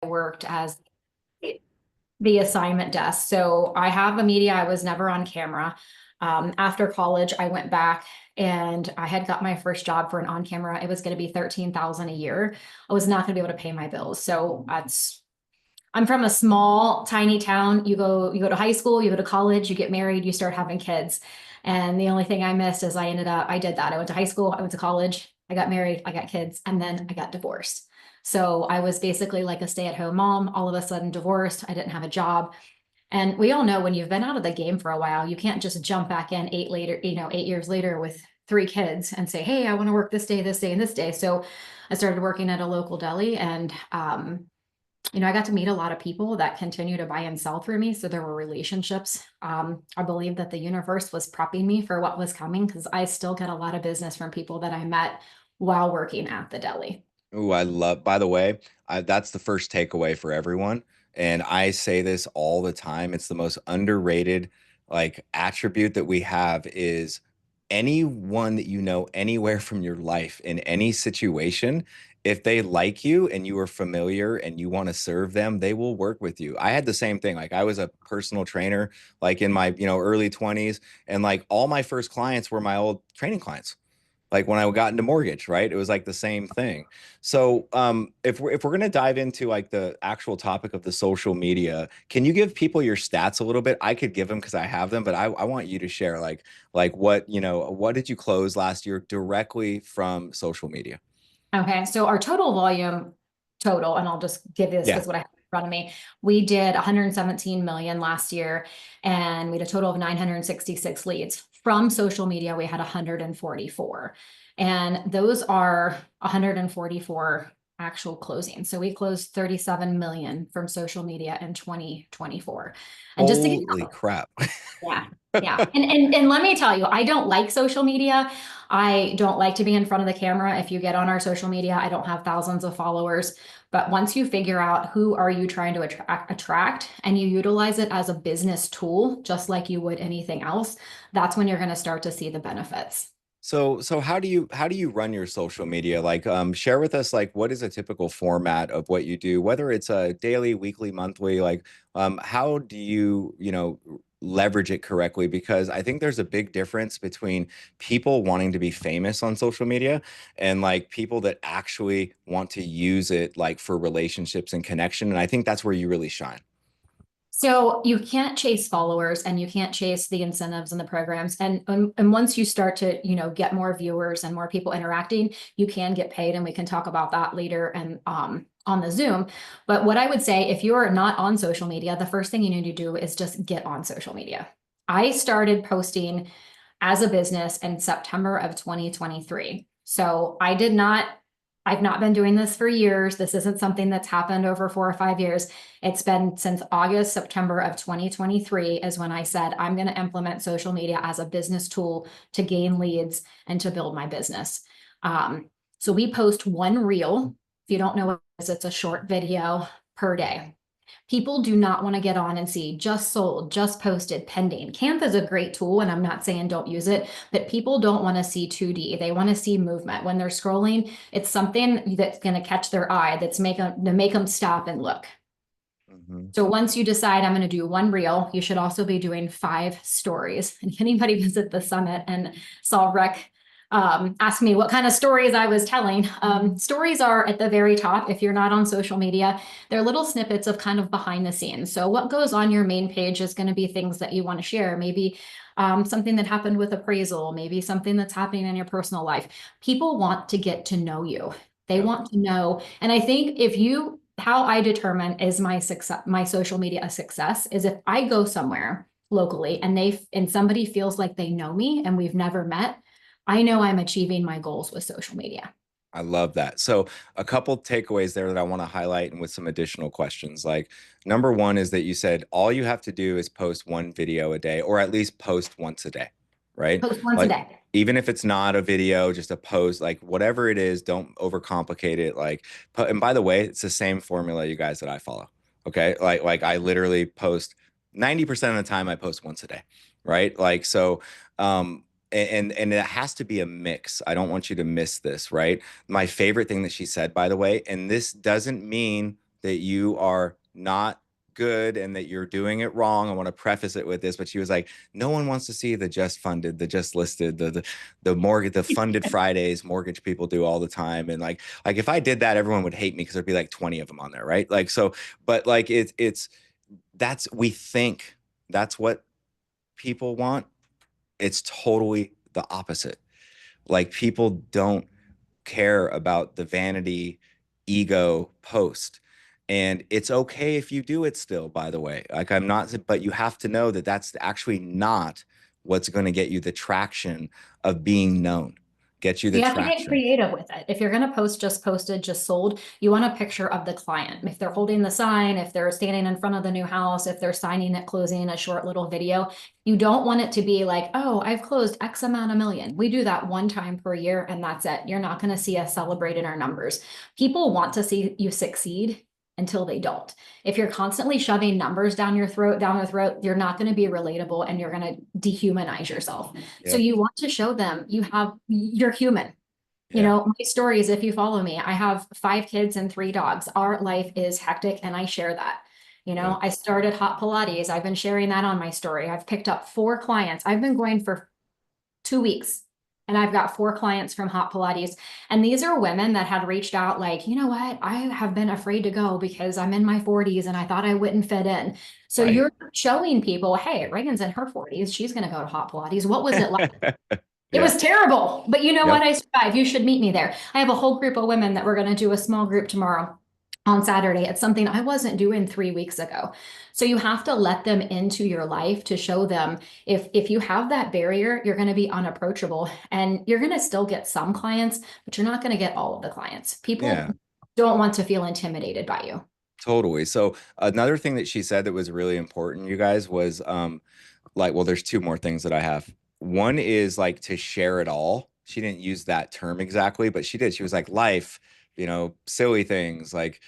worked as the assignment desk. So I have a media, I was never on camera. After college, I went back and I had got my first job for an on-camera. It was going to be 13,000 a year. I was not going to be able to pay my bills. So I'm from a small, tiny town. You go to high school, you go to college, you get married, you start having kids. And the only thing I missed is I did that. I went to high school, I went to college, I got married, I got kids, and then I got divorced. So I was basically like a stay-at-home mom, all of a sudden divorced. I didn't have a job. And we all know when you've been out of the game for a while, you can't just jump back in 8 years later with 3 kids and say, hey, I want to work this day, this day, and this day. So I started working at a local deli and I got to meet a lot of people that continue to buy and sell through me. So there were relationships. I believe that the universe was prepping me for what was coming because I still get a lot of business from people that I met while working at the deli. Ooh, by the way, that's the first takeaway for everyone. And I say this all the time. It's the most underrated like attribute that we have is anyone that you know anywhere from your life in any situation, if they like you and you are familiar and you want to serve them, they will work with you. I had the same thing. Like I was a personal trainer like in my, early 20s and like all my first clients were my old training clients like when I got into mortgage, right? It was like the same thing. So if we're gonna dive into like the actual topic of the social media, can you give people your stats a little bit? I could give them because I have them, but I want you to share like what did you close last year directly from social media? Okay, so our total volume total, and I'll just give this Yeah. because what I have in front of me, we did 117 million last year, and we had a total of 966 leads. From social media, we had 144, and those are 144 actual closings. So we closed 37 million from social media in 2024. And just to give Holy crap. yeah. Yeah. And let me tell you, I don't like social media. I don't like to be in front of the camera. If you get on our social media, I don't have thousands of followers. But once you figure out who are you trying to attract and you utilize it as a business tool, just like you would anything else, that's when you're going to start to see the benefits. So how do you run your social media? Like share with us like what is a typical format of what you do, whether it's a daily, weekly, monthly, like how do you leverage it correctly? Because I think there's a big difference between people wanting to be famous on social media and like people that actually want to use it like for relationships and connection. And I think that's where you really shine. So you can't chase followers and you can't chase the incentives and the programs. And once you start to, get more viewers and more people interacting, you can get paid. And we can talk about that later and on the Zoom. But what I would say, if you're not on social media, the first thing you need to do is just get on social media. I started posting as a business in September of 2023. So I've not been doing this for years. This isn't something that's happened over 4 or 5 years. It's been since August, September of 2023 is when I said, I'm going to implement social media as a business tool to gain leads and to build my business. So we post one reel. If you don't know what it is, it's a short video per day. People do not want to get on and see just sold, just posted, pending. Canva is a great tool, and I'm not saying don't use it, but people don't want to see 2D. They want to see movement. When they're scrolling, it's something that's going to catch their eye, that's to make them stop and look. Mhm. So once you decide I'm going to do one reel, you should also be doing 5 stories. And if anybody visit the summit and saw Rec ask me what kind of stories I was telling, stories are at the very top. If you're not on social media, they're little snippets of kind of behind the scenes. So what goes on your main page is going to be things that you want to share. Maybe something that happened with appraisal, maybe something that's happening in your personal life. People want to get to know you. They Yep. want to know. And I think how I determine is my success, my social media a success is if I go somewhere locally and somebody feels like they know me and we've never met, I know I'm achieving my goals with social media. I love that. So, a couple takeaways there that I want to highlight and with some additional questions. Like, number one is that you said all you have to do is post one video a day, or at least post once a day, right? Post once a Like, day. even if it's not a video, just a post, like whatever it is, don't overcomplicate it. Like, and by the way, it's the same formula, you guys, that I follow. Okay. Like I literally post 90% of the time I post once a day, right? Like, so, and it has to be a mix. I don't want you to miss this, right? My favorite thing that she said, by the way, and this doesn't mean that you are not good and that you're doing it wrong. I want to preface it with this, but she was like, no one wants to see the just funded, the just listed, the mortgage, the funded Fridays mortgage people do all the time. And like if I did that, everyone would hate me because there'd be like 20 of them on there, right? Like so, but like it's that's we think that's what people want. It's totally the opposite. Like people don't care about the vanity ego post. And it's okay if you do it still, by the way. Like I'm not, but you have to know that that's actually not what's going to get you the traction of being known, get you the You have to get traction. creative with it. If you're going to post just posted, just sold, you want a picture of the client. If they're holding the sign, if they're standing in front of the new house, if they're signing it, closing a short little video, you don't want it to be like, oh, I've closed X amount of million. We do that one time per year and that's it. You're not going to see us celebrate in our numbers. People want to see you succeed until they don't. If you're constantly shoving numbers down your throat, you're not going to be relatable and you're going to dehumanize yourself. So Yep. you want to show them you're human. You Yeah. know, my stories, if you follow me, I have 5 kids and 3 dogs. Our life is hectic and I share that. You Yeah. know, I started hot Pilates. I've been sharing that on my story. I've picked up 4 clients. I've been going for 2 weeks and I've got 4 clients from hot Pilates. And these are women that had reached out like, you know what? I have been afraid to go because I'm in my 40s and I thought I wouldn't fit in. So Right. you're showing people, hey, Reagan's in her 40s. She's going to go to hot Pilates. What was it like? It Yeah. was terrible, but you know what? Yep. I survived. You should meet me there. I have a whole group of women that we're going to do a small group tomorrow on Saturday. It's something I wasn't doing 3 weeks ago. So you have to let them into your life to show them if you have that barrier, you're going to be unapproachable and you're going to still get some clients, but you're not going to get all of the clients. People Yeah. don't want to feel intimidated by you. Totally. So another thing that she said that was really important, you guys, was like, well, there's two more things that I have. One is like to share it all. She didn't use that term exactly, but she did. She was like life, silly things like,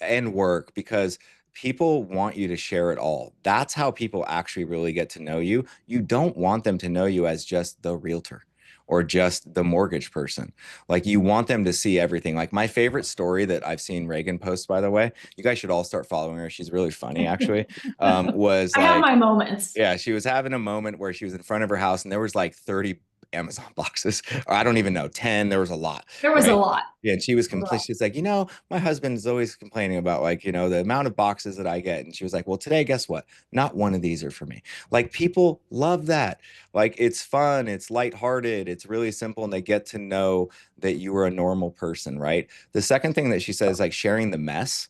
and work, because people want you to share it all. That's how people actually really get to know you. You don't want them to know you as just the realtor or just the mortgage person. Like you want them to see everything. Like my favorite story that I've seen Reagan post, by the way, you guys should all start following her. She's really funny, actually. Was I have like, my moments. yeah, she was having a moment where she was in front of her house and there was like 30 Amazon boxes, or I don't even know, 10. There was a lot, There was a right? lot. Yeah, and she was complaining. She's like, my husband's always complaining about like, the amount of boxes that I get. And she was like, well, today, guess what? Not one of these are for me. Like people love that. Like it's fun, it's lighthearted, it's really simple, and they get to know that you are a normal person, right? The second thing that she says, like sharing the mess.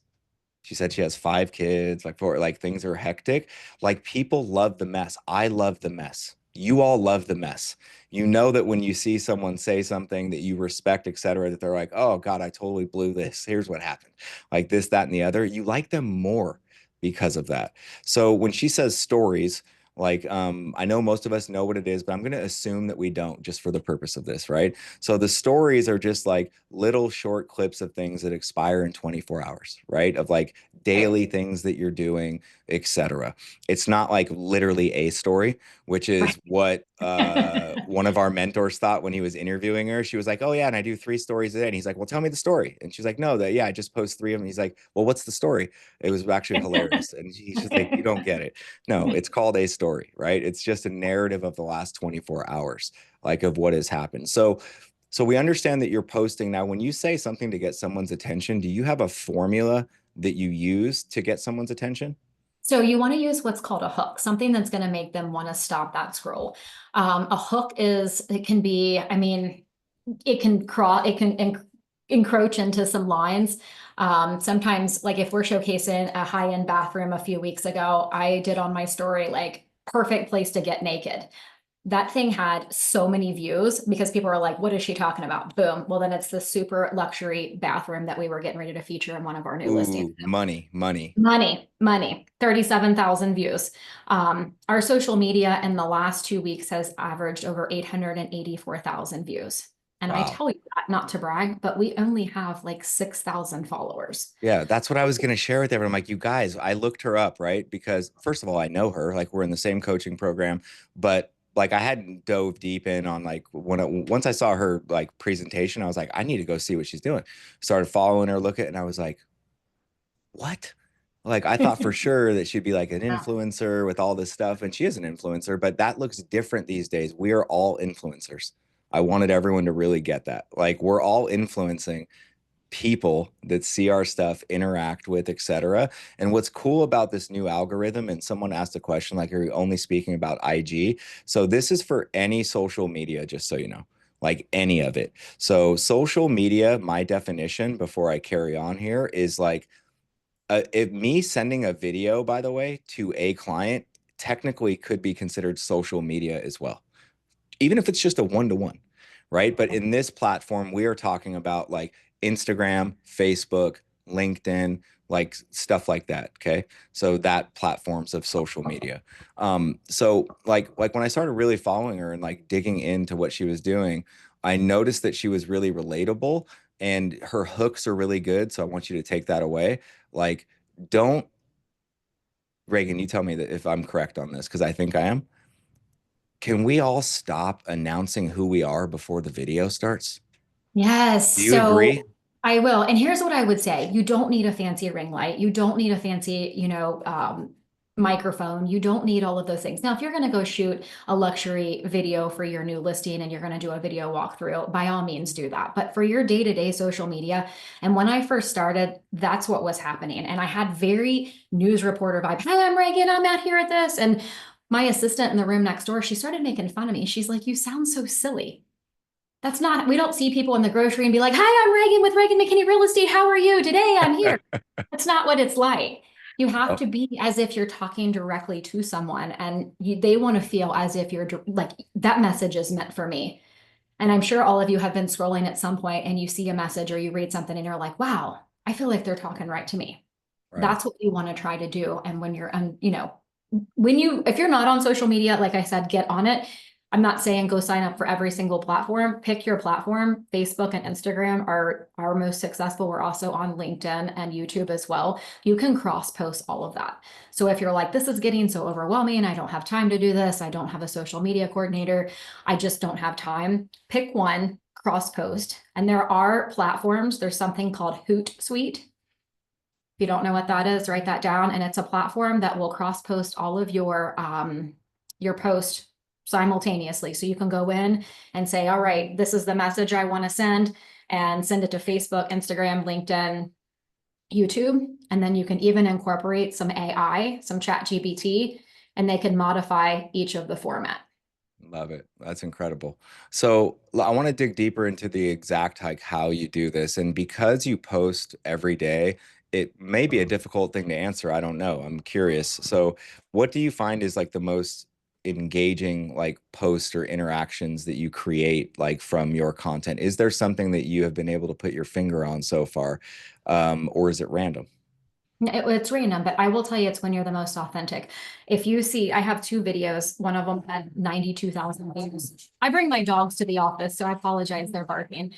She said she has 5 kids, like four, like things are hectic. Like people love the mess. I love the mess. You all love the mess. You know that when you see someone say something that you respect, et cetera, that they're like, oh God, I totally blew this. Here's what happened. Like this, that, and the other. You like them more because of that. So when she says stories, like I know most of us know what it is, but I'm going to assume that we don't just for the purpose of this, right? So the stories are just like little short clips of things that expire in 24 hours, right? Of like daily things that you're doing, etc. It's not like literally a story, which Right. is what one of our mentors thought when he was interviewing her. She was like, "Oh yeah, and I do 3 stories a day." And he's like, "Well, tell me the story." And she's like, "No, that yeah, I just post 3 of them." He's like, "Well, what's the story?" It was actually hilarious, and he's just like, "You don't get it. No, it's called a story, right? It's just a narrative of the last 24 hours, like of what has happened." So we understand that you're posting now. When you say something to get someone's attention, do you have a formula that you use to get someone's attention? So you want to use what's called a hook, something that's going to make them want to stop that scroll. A hook it can be, I mean, it can encroach into some lines. Sometimes, like if we're showcasing a high-end bathroom a few weeks ago, I did on my story, like perfect place to get naked. That thing had so many views because people were like, what is she talking about? Boom. Well, then it's the super luxury bathroom that we were getting ready to feature in one of our new listings. Ooh, money, money. Money, 37,000 views. Our social media in the last 2 weeks has averaged over 884,000 views. And I Wow. tell you that not to brag, but we only have like 6,000 followers. Yeah, that's what I was going to share with everyone. I'm like, you guys, I looked her up, right? Because first of all, I know her, like we're in the same coaching program, but like I hadn't dove deep in on like once I saw her like presentation, I was like, I need to go see what she's doing. Started following her, look at, and I was like, what? Like, I thought for sure that she'd be like an influencer with all this stuff, and she is an influencer, but that looks different these days. We are all influencers. I wanted everyone to really get that. Like, we're all influencing people that see our stuff, interact with, etc. And what's cool about this new algorithm, and someone asked a question like, are you only speaking about IG? So this is for any social media, just so you know, like any of it. So social media, my definition before I carry on here is like, if me sending a video, by the way, to a client technically could be considered social media as well, even if it's just a one-to-one, right? But in this platform, we are talking about like Instagram, Facebook, LinkedIn, like stuff like that. Okay. So that platforms of social media. So like when I started really following her and like digging into what she was doing, I noticed that she was really relatable and her hooks are really good. So I want you to take that away. Like, don't, Reagan, you tell me that if I'm correct on this, because I think I am. Can we all stop announcing who we are before the video starts? Yes. Do you agree? So I will. And here's what I would say. You don't need a fancy ring light. You don't need a fancy, microphone. You don't need all of those things. Now, if you're going to go shoot a luxury video for your new listing and you're going to do a video walkthrough, by all means do that. But for your day-to-day social media, and when I first started, that's what was happening. And I had very news reporter vibe. Hi, I'm Reagan. I'm out here at this. And my assistant in the room next door, she started making fun of me. She's like, you sound so silly. That's not, we don't see people in the grocery and be like, hi, I'm Reagan with Reagan McKinney Real Estate. How are you? Today I'm here. That's not what it's like. You have Oh, to be as if you're talking directly to someone and they want to feel as if you're like, that message is meant for me. And I'm sure all of you have been scrolling at some point and you see a message or you read something and you're like, wow, I feel like they're talking right to me. right. That's what you want to try to do. And when you're, if you're not on social media, like I said, get on it. I'm not saying go sign up for every single platform. Pick your platform. Facebook and Instagram are our most successful. We're also on LinkedIn and YouTube as well. You can cross post all of that. So if you're like, this is getting so overwhelming, I don't have time to do this. I don't have a social media coordinator. I just don't have time. Pick one, cross post. And there are platforms. There's something called Hootsuite. If you don't know what that is, write that down. And it's a platform that will cross post all of your post simultaneously. So you can go in and say, all right, this is the message I want to send, and send it to Facebook, Instagram, LinkedIn, YouTube. And then you can even incorporate some AI, some chat GPT, and they can modify each of the format. Love it. That's incredible. So I want to dig deeper into the exact like how you do this. And because you post every day, it may be a difficult thing to answer. I don't know. I'm curious. So what do you find is like the most engaging like post or interactions that you create like from your content? Is there something that you have been able to put your finger on so far? Or is it random? It's random, but I will tell you it's when you're the most authentic. If you see, I have two videos. One of them had 92,000 views. I bring my dogs to the office, so I apologize. They're barking.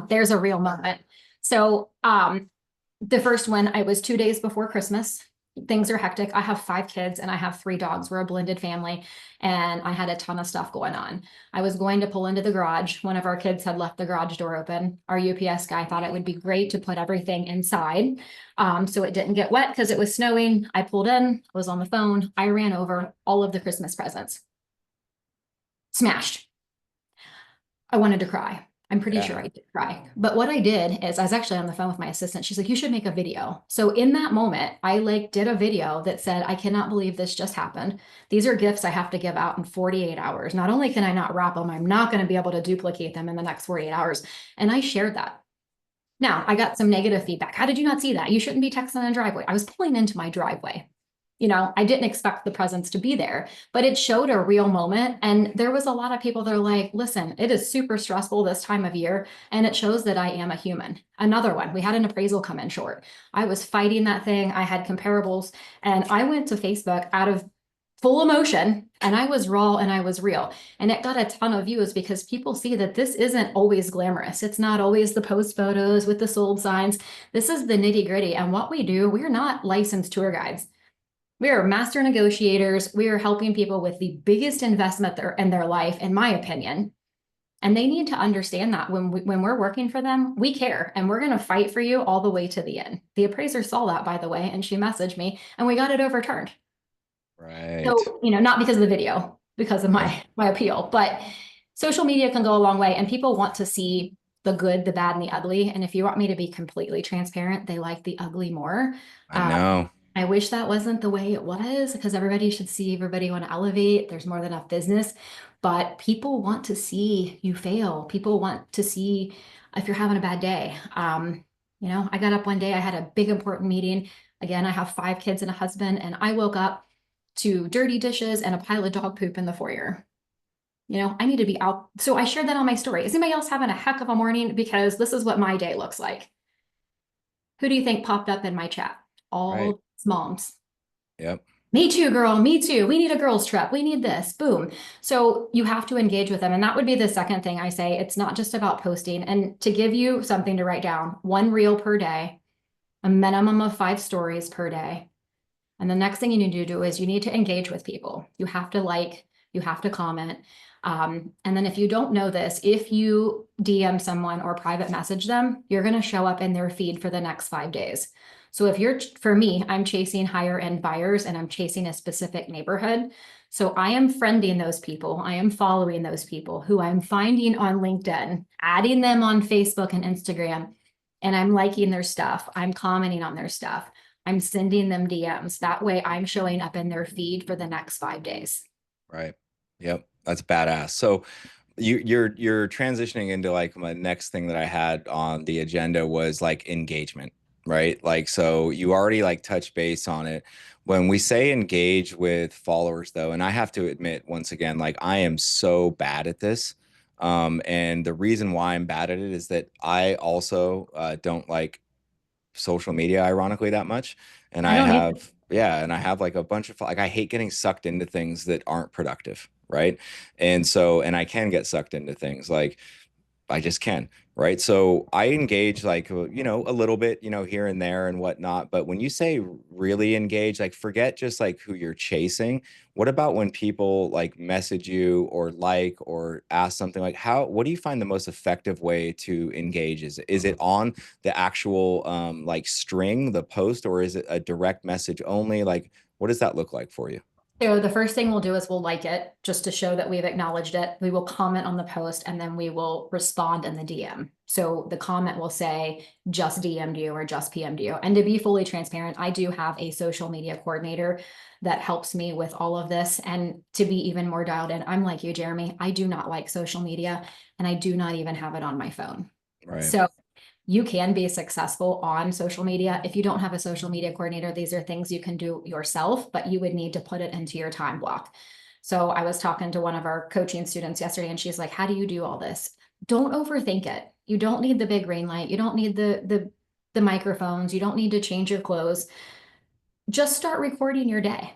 There's a real moment. So the first one, I was 2 days before Christmas. Things are hectic. I have 5 kids and I have 3 dogs. We're a blended family, and I had a ton of stuff going on. I was going to pull into the garage. One of our kids had left the garage door open. Our UPS guy thought it would be great to put everything inside, so it didn't get wet because it was snowing. I pulled in, I was on the phone. I ran over all of the Christmas presents. Smashed. I wanted to cry. I'm pretty sure Yeah. I did cry. But what I did is I was actually on the phone with my assistant. She's like, you should make a video. So in that moment, I like did a video that said, I cannot believe this just happened. These are gifts I have to give out in 48 hours. Not only can I not wrap them, I'm not going to be able to duplicate them in the next 48 hours. And I shared that. Now, I got some negative feedback. How did you not see that? You shouldn't be texting in the driveway. I was pulling into my driveway. I didn't expect the presents to be there, but it showed a real moment. And there was a lot of people that are like, listen, it is super stressful this time of year, and it shows that I am a human. Another one, we had an appraisal come in short. I was fighting that thing. I had comparables, and I went to Facebook out of full emotion, and I was raw and I was real. And it got a ton of views because people see that this isn't always glamorous. It's not always the post photos with the sold signs. This is the nitty gritty. And what we do, we're not licensed tour guides. We are master negotiators. We are helping people with the biggest investment in their life, in my opinion. And they need to understand that when we're working for them, we care and we're going to fight for you all the way to the end. The appraiser saw that, by the way, and she messaged me and we got it overturned. Right. So, not because of the video, because of Yep. my appeal, but social media can go a long way and people want to see the good, the bad, and the ugly. And if you want me to be completely transparent, they like the ugly more. I Um, know. I wish that wasn't the way it was because everybody should see everybody want to elevate. There's more than enough business, but people want to see you fail. People want to see if you're having a bad day. I got up one day, I had a big important meeting. Again, I have 5 kids and a husband, and I woke up to dirty dishes and a pile of dog poop in the foyer. I need to be out. So I shared that on my story. Is anybody else having a heck of a morning? Because this is what my day looks like. Who do you think popped up in my chat? Right. All moms. Yep. Me too, girl. Me too. We need a girls' trip. We need this. Boom. So you have to engage with them. And that would be the second thing I say. It's not just about posting. And to give you something to write down, 1 reel per day, a minimum of 5 stories per day. And the next thing you need to do is you need to engage with people. You have to like, you have to comment. And then if you don't know this, if you DM someone or private message them, you're going to show up in their feed for the next 5 days. So for me, I'm chasing higher end buyers and I'm chasing a specific neighborhood. So I am friending those people. I am following those people who I'm finding on LinkedIn, adding them on Facebook and Instagram, and I'm liking their stuff. I'm commenting on their stuff. I'm sending them DMs. That way I'm showing up in their feed for the next 5 days. Right. Yep. That's badass. So you're transitioning into like my next thing that I had on the agenda was like engagement, right? Like so you already like touch base on it. When we say engage with followers though, and I have to admit once again, like I am so bad at this. And the reason why I'm bad at it is that I also don't like social media ironically that much, and I I don't either. have yeah, and I have like a bunch of like I hate getting sucked into things that aren't productive, right? And I can get sucked into things like I just can, right? So I engage like, a little bit, here and there and whatnot. But when you say really engage, like forget just like who you're chasing. What about when people like message you or ask something like what do you find the most effective way to engage? Is it on the actual like string, the post, or is it a direct message only? Like, what does that look like for you? So the first thing we'll do is we'll like it just to show that we've acknowledged it. We will comment on the post and then we will respond in the DM. So the comment will say just DM'd you or just PM'd you. And to be fully transparent, I do have a social media coordinator that helps me with all of this. And to be even more dialed in, I'm like you, Jeremy. I do not like social media and I do not even have it on my phone. Right. So you can be successful on social media. If you don't have a social media coordinator, these are things you can do yourself, but you would need to put it into your time block. So I was talking to one of our coaching students yesterday and she's like, how do you do all this? Don't overthink it. You don't need the big green light. You don't need the microphones. You don't need to change your clothes. Just start recording your day.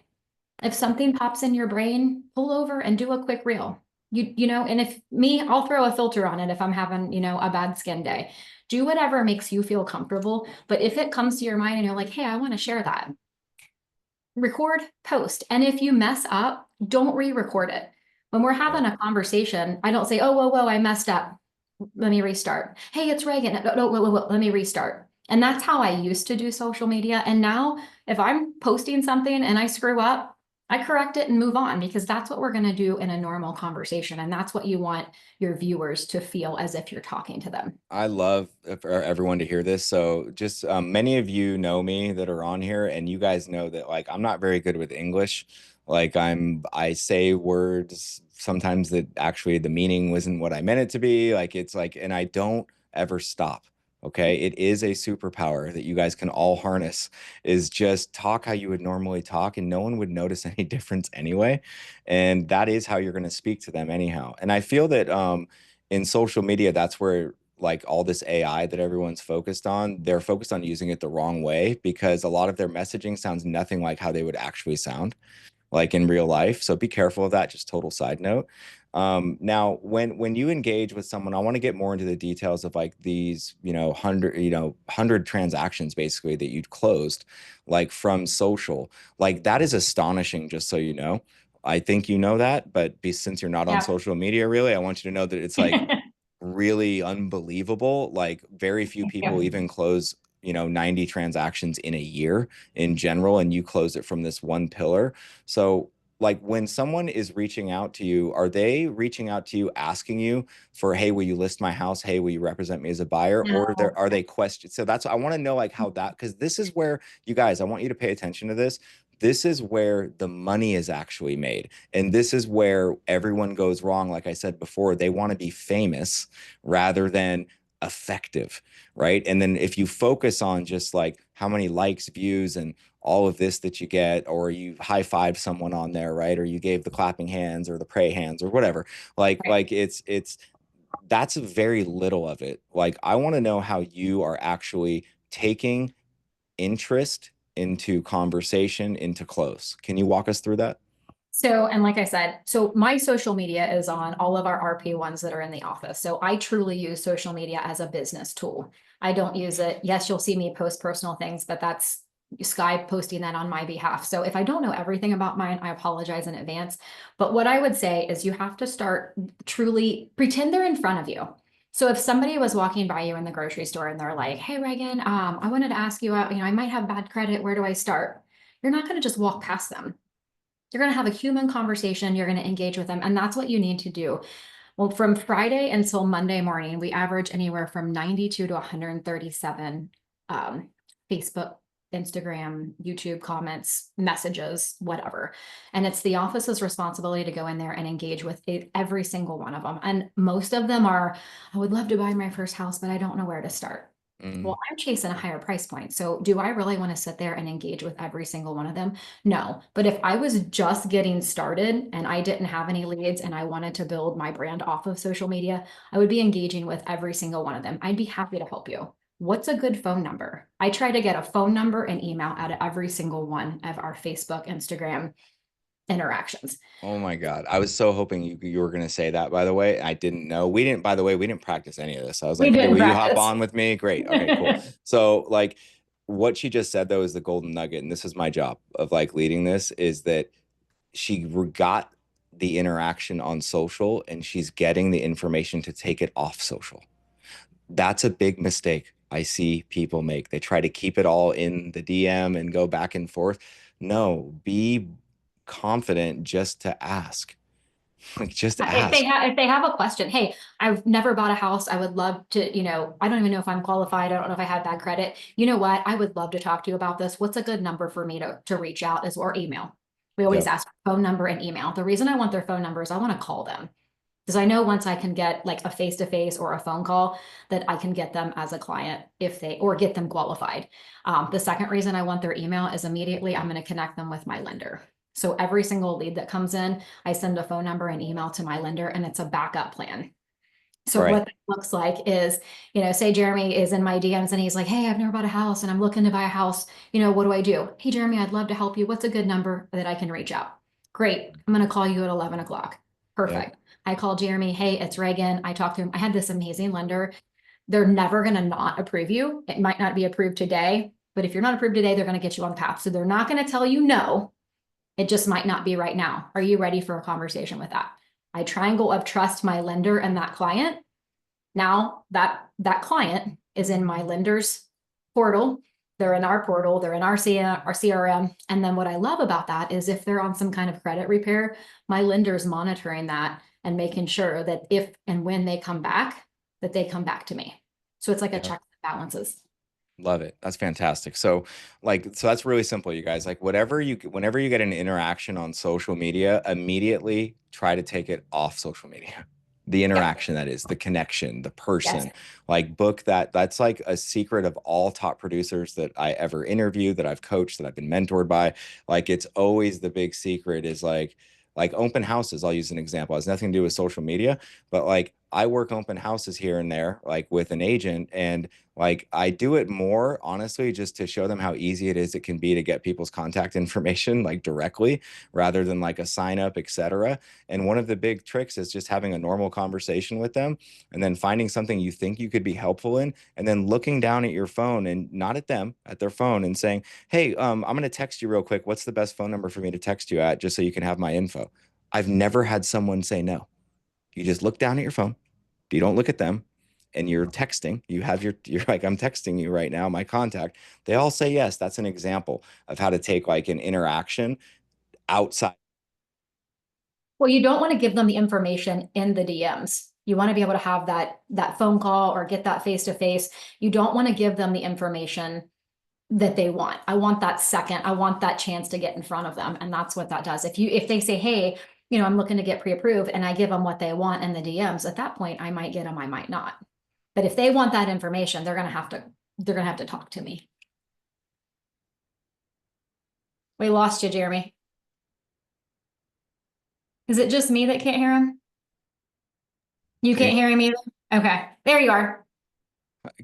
If something pops in your brain, pull over and do a quick reel. And if me, I'll throw a filter on it if I'm having, a bad skin day. Do whatever makes you feel comfortable. But if it comes to your mind and you're like, hey, I want to share that, record, post. And if you mess up, don't re-record it. When we're Right. having a conversation, I don't say, oh, whoa, I messed up. Let me restart. Hey, it's Reagan. No, whoa, let me restart. And that's how I used to do social media. And now if I'm posting something and I screw up, I correct it and move on because that's what we're going to do in a normal conversation. And that's what you want your viewers to feel as if you're talking to them. I love for everyone to hear this. So, just many of you know me that are on here, and you guys know that like I'm not very good with English. Like I say words sometimes that actually the meaning wasn't what I meant it to be. Like it's like, and I don't ever stop. Okay, it is a superpower that you guys can all harness. Is just talk how you would normally talk, and no one would notice any difference anyway. And that is how you're going to speak to them anyhow. And I feel that in social media, that's where like all this AI that everyone's focused on, they're focused on using it the wrong way because a lot of their messaging sounds nothing like how they would actually sound like in real life. So be careful of that. Just total side note. Now, when you engage with someone, I want to get more into the details of like these, 100 transactions basically that you'd closed, like from social. Like that is astonishing, just so you know. I think you know that, but since you're not on Yeah. social media, really, I want you to know that it's like really unbelievable. Like very few Thank people you. even close, 90 transactions in a year in general, and you close it from this one pillar. So like when someone is reaching out to you, are they reaching out to you asking you for, hey, will you list my house? Hey, will you represent me as a buyer? Or No. are they questions? So that's, I want to know like how that, because this is where you guys, I want you to pay attention to this. This is where the money is actually made. And this is where everyone goes wrong. Like I said before, they want to be famous rather than effective, right? And then if you focus on just like how many likes, views, and all of this that you get, or you high five someone on there, right? Or you gave the clapping hands or the pray hands or whatever, Right. it's that's very little of it. Like I want to know how you are actually taking interest into conversation into close. Can you walk us through that? So, and like I said, so my social media is on all of our RP ones that are in the office. So I truly use social media as a business tool. I don't use it. Yes, you'll see me post personal things, but that's Sky posting that on my behalf. So if I don't know everything about mine, I apologize in advance. But what I would say is you have to start truly pretend they're in front of you. So if somebody was walking by you in the grocery store and they're like, "Hey, Reagan, I wanted to ask you, I might have bad credit. Where do I start?" You're not going to just walk past them. You're going to have a human conversation. You're going to engage with them. And that's what you need to do. Well, from Friday until Monday morning, we average anywhere from 92 to 137 um, Facebook, Instagram, YouTube comments, messages, whatever. And it's the office's responsibility to go in there and engage with every single one of them. And most of them are, I would love to buy my first house, but I don't know where to start. Mm, Well, I'm chasing a higher price point. So do I really want to sit there and engage with every single one of them? No. But if I was just getting started and I didn't have any leads and I wanted to build my brand off of social media, I would be engaging with every single one of them. I'd be happy to help you. What's a good phone number? I try to get a phone number and email out of every single one of our Facebook, Instagram interactions. oh my God. I was so hoping you were going to say that, by the way. I didn't know. We didn't, by the way, we didn't practice any of this. I was We like, hey, didn't will you hop practice. on with me? Great. Okay, cool. So, like, what she just said, though, is the golden nugget. And this is my job of like leading this is that she got the interaction on social and she's getting the information to take it off social. That's a big mistake I see people make. They try to keep it all in the DM and go back and forth. No, be confident just to ask. Like just ask. If they have a question, hey, I've never bought a house. I would love to, I don't even know if I'm qualified. I don't know if I have bad credit. You know what? I would love to talk to you about this. What's a good number for me to reach out is or email. We always Yep. ask for phone number and email. The reason I want their phone number is I want to call them. Because I know once I can get like a face-to-face or a phone call that I can get them as a client if they or get them qualified. The second reason I want their email is immediately I'm going to connect them with my lender. So every single lead that comes in, I send a phone number and email to my lender, and it's a backup plan. So Right. what that looks like is, say Jeremy is in my DMs and he's like, "Hey, I've never bought a house and I'm looking to buy a house. What do I do? Hey, Jeremy, I'd love to help you. What's a good number that I can reach out?" Great. I'm going to call you at 11 o'clock. Yep. Perfect. I call Jeremy. Hey, it's Reagan. I talked to him. I had this amazing lender. They're never going to not approve you. It might not be approved today, but if you're not approved today, they're going to get you on the path. So they're not going to tell you no. It just might not be right now. Are you ready for a conversation with that? I triangle of trust my lender and that client. Now that client is in my lender's portal. They're in our portal. They're in our CRM. And then what I love about that is if they're on some kind of credit repair, my lender's monitoring that and making sure that if and when they come back, that they come back to me. So it's like a Yep. check that balances. Love it. That's fantastic. So, so that's really simple, you guys. Like, whenever you get an interaction on social media, immediately try to take it off social media. The Yep. interaction, that is, the connection, the Yes. person. Like, book that. That's like a secret of all top producers that I ever interviewed, that I've coached, that I've been mentored by. Like, it's always the big secret is like open houses. I'll use an example. It has nothing to do with social media, but like I work open houses here and there, like with an agent, and like I do it more honestly just to show them how easy it can be to get people's contact information like directly rather than like a sign up, etc. And one of the big tricks is just having a normal conversation with them and then finding something you think you could be helpful in, and then looking down at your phone and not at them, at their phone, and saying, "Hey, I'm going to text you real quick. What's the best phone number for me to text you at just so you can have my info?" I've never had someone say no. You just look down at your phone. You don't look at them, and you're texting. You're like, I'm texting you right now, my contact. They all say yes. That's an example of how to take like an interaction outside. Well, you don't want to give them the information in the DMs. You want to be able to have that phone call or get that face to face. You don't want to give them the information that they want. I want that second. I want that chance to get in front of them, and that's what that does. If they say, "Hey, I'm looking to get pre-approved," and I give them what they want in the DMs, at that point, I might get them, I might not. But if they want that information, they're gonna have to talk to me. We lost you, Jeremy. Is it just me that can't hear him? You Can can't hear him either? Okay, there you are.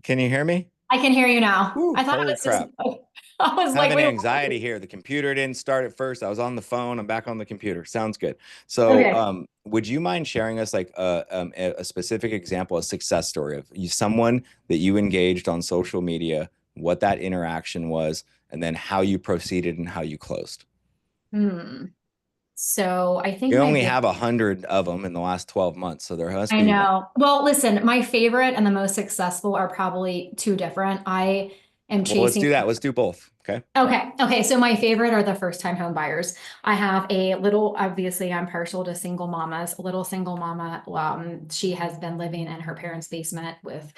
can you hear me? I can hear you now. Woo, I thought holy it was just, crap. I was like, Having wait, anxiety here. The computer didn't start at first. I was on the phone. I'm back on the computer. Sounds good. So, okay. would you mind sharing us like a specific example, a success story of someone that you engaged on social media, what that interaction was, and then how you proceeded and how you closed? Hmm. So I think We my only big, have 100 of them in the last 12 months, so there must I be one. know. Well, listen, my favorite and the most successful are probably two different. I am Well, let's chasing. do that. Let's do both. Okay. Okay. Okay. So my favorite are the first time home buyers. I have a little, obviously, I'm partial to single mamas, a little single mama. She has been living in her parents' basement with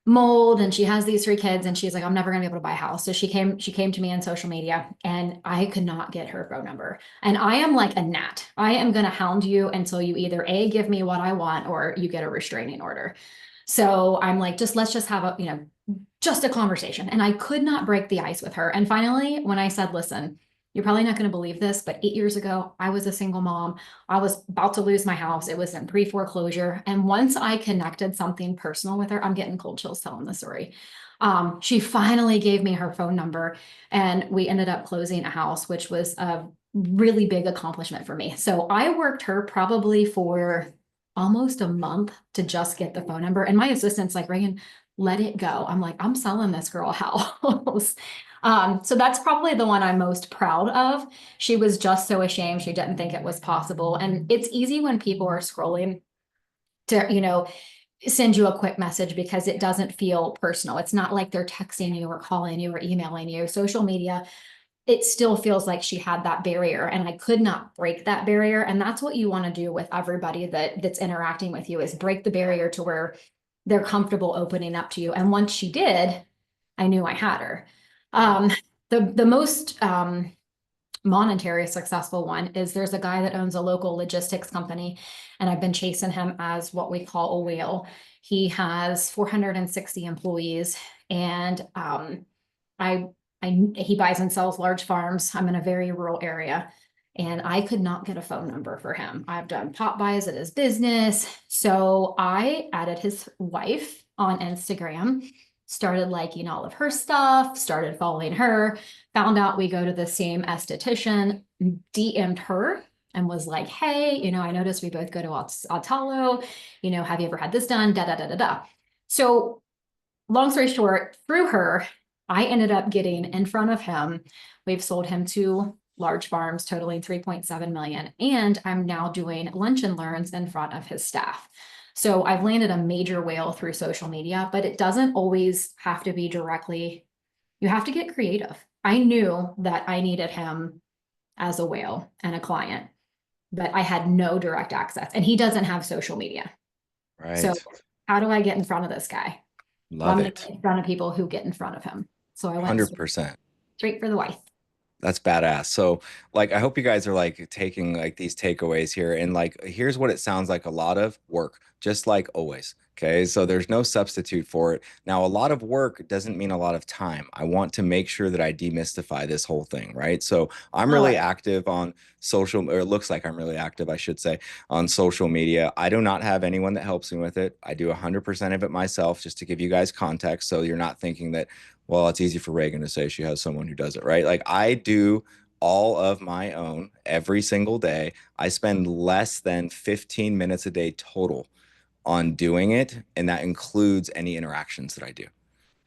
mold, and she has these three kids, and she's like, I'm never gonna be able to buy a house. So she came to me on social media, and I could not get her phone number. And I am like a gnat. I am gonna hound you until you either A, give me what I want, or you get a restraining order. So I'm like, let's just have just a conversation. And I could not break the ice with her. And finally, when I said, listen, you're probably not going to believe this, but 8 years ago, I was a single mom. I was about to lose my house. It was in pre-foreclosure. And once I connected something personal with her, I'm getting cold chills telling the story. She finally gave me her phone number, and we ended up closing a house, which was a really big accomplishment for me. So I worked her probably for almost a month to just get the phone number. And my assistant's like, Reagan, let it go. I'm like, I'm selling this girl a house. So that's probably the one I'm most proud of. She was just so ashamed. She didn't think it was possible. And it's easy when people are scrolling to, send you a quick message because it doesn't feel personal. It's not like they're texting you or calling you or emailing you. Social media, it still feels like she had that barrier, and I could not break that barrier. And that's what you want to do with everybody that's interacting with you, is break the barrier to where they're comfortable opening up to you. And once she did, I knew I had her. Um, the most monetary successful one is there's a guy that owns a local logistics company, and I've been chasing him as what we call a whale. He has 460 employees, and I, he buys and sells large farms. I'm in a very rural area, and I could not get a phone number for him. I've done pop buys at his business. So I added his wife on Instagram, started liking all of her stuff, started following her, found out we go to the same esthetician, DM'd her and was like, hey, I noticed we both go to Altalo, have you ever had this done? Da, da, da, da, da. So long story short, through her, I ended up getting in front of him. We've sold him two large farms totaling 3.7 million. And I'm now doing lunch and learns in front of his staff. So I've landed a major whale through social media, but it doesn't always have to be directly. You have to get creative. I knew that I needed him as a whale and a client, but I had no direct access, and he doesn't have social media. So Right. how do I get in front of this guy? Well, Love I'm going to it. get in front of people who get in front of him. So I went 100%. straight for the wife. That's badass. So, like, I hope you guys are like taking like these takeaways here. And like, here's what it sounds like: a lot of work, just like always. Okay, so there's no substitute for it. Now, a lot of work doesn't mean a lot of time. I want to make sure that I demystify this whole thing, right? So I'm Oh, really active on social, or it looks like I'm really active, I should say, on social media. I do not have anyone that helps me with it. I do 100% of it myself, just to give you guys context. So you're not thinking that, well, it's easy for Reagan to say she has someone who does it, right? Like I do all of my own every single day. I spend less than 15 minutes a day total on doing it, and that includes any interactions that I do,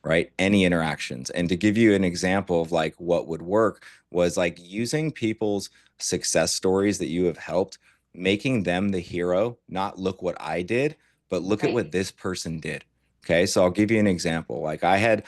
right? Any interactions. And to give you an example of like what would work was like using people's success stories that you have helped, making them the hero, not look what I did, but look at right. what this person did. Okay, so I'll give you an example. Like I had,